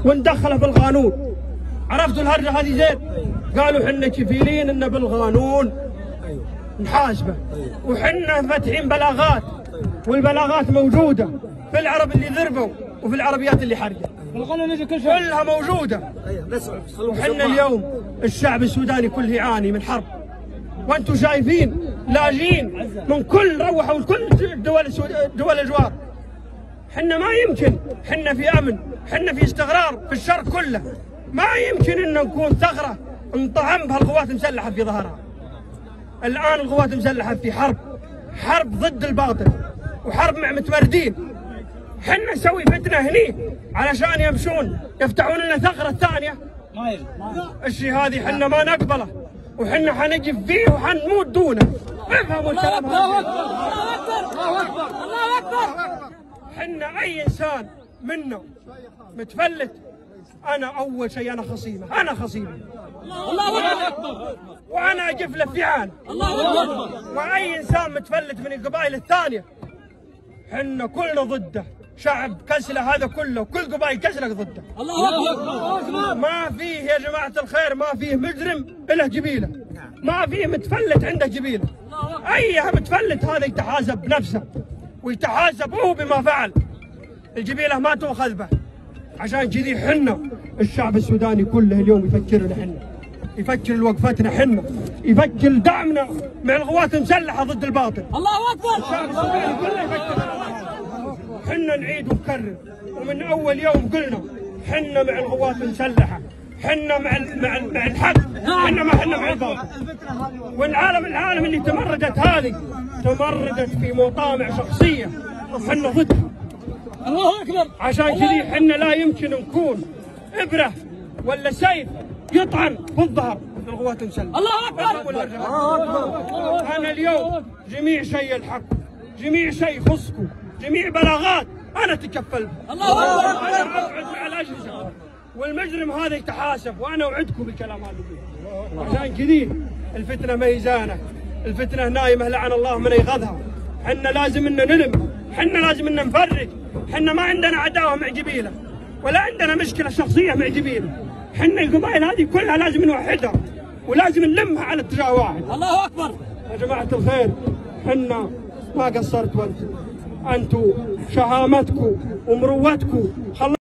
وندخله في القانون. عرفتوا الهرجه هذه زين؟ قالوا حنا كفيلين انه بالقانون نحاسبه، وحنا فاتحين بلاغات، والبلاغات موجوده في العرب اللي ذربوا وفي العربيات اللي حرقت، كلها موجوده. وحنا اليوم الشعب السوداني كله يعاني من حرب، وانتم شايفين لاجين من كل روحوا كل دول الجوار. حنا ما يمكن، حنا في امن، حنا في استقرار في الشرق كله، ما يمكن ان نكون ثغره انطعم بها القوات المسلحه في ظهرها. الان القوات المسلحه في حرب ضد الباطل، وحرب مع متمردين. حنا نسوي فتنه هني علشان يمشون يفتحون لنا ثغره ثانيه. الشيء هذه حنا ما نقبله، وحنا حنقف فيه وحنموت دونه. افهموا الكلام هذا. الله اكبر الله اكبر الله اكبر. حنا اي انسان منا متفلت، انا اول شيء انا خصيمه، انا خصيمه. الله اكبر. وانا اقف له في عانه. الله اكبر. واي انسان متفلت من القبائل الثانيه حنا كلنا ضده. شعب كسله هذا كله وكل قبائل كسله ضده. الله اكبر. ما فيه يا جماعه الخير، ما فيه مجرم له جبيله، ما فيه متفلت عنده جبيله. اي متفلت هذا يتحاسب بنفسه ويتحاسب هو بما فعل. الجبيله ما تؤخذ به. عشان كذي حنا الشعب السوداني كله اليوم يفكر لنا حنا، يفكر وقفتنا حنا، يفكر دعمنا مع القوات المسلحه ضد الباطل. الله اكبر. الشعب السوداني كله يفكر. حنا نعيد ونكرر، ومن اول يوم قلنا حنا مع القوات المسلحه، حنا مع الحق، حنا مع الباطل. والعالم اللي تمردت هذه تمردت في مطامع شخصيه، حنا ضدها. الله اكبر. عشان كذي حنا لا يمكن نكون ابره ولا سيف يطعن بالظهر للقوات المسلحه. الله اكبر. انا اليوم جميع شيء الحق، جميع شيء يخصكم، جميع بلاغات انا اتكفل بها. الله اكبر. انا اقعد مع الاجهزه، والمجرم هذا يتحاسب، وانا اوعدكم بالكلام هذا. عشان كذي الفتنه ميزانه، الفتنه نايمه لعن الله من ايقظها. حنا لازم ان نلم، حنا لازم ان نفرج. حنا ما عندنا عداوه مع جبيله، ولا عندنا مشكله شخصيه مع جبيله. حنا القبائل هذه كلها لازم نوحدها، ولازم نلمها على اتجاه واحد. الله اكبر. يا جماعه الخير، حنا ما قصرتوا انتم شهامتكم ومروتكم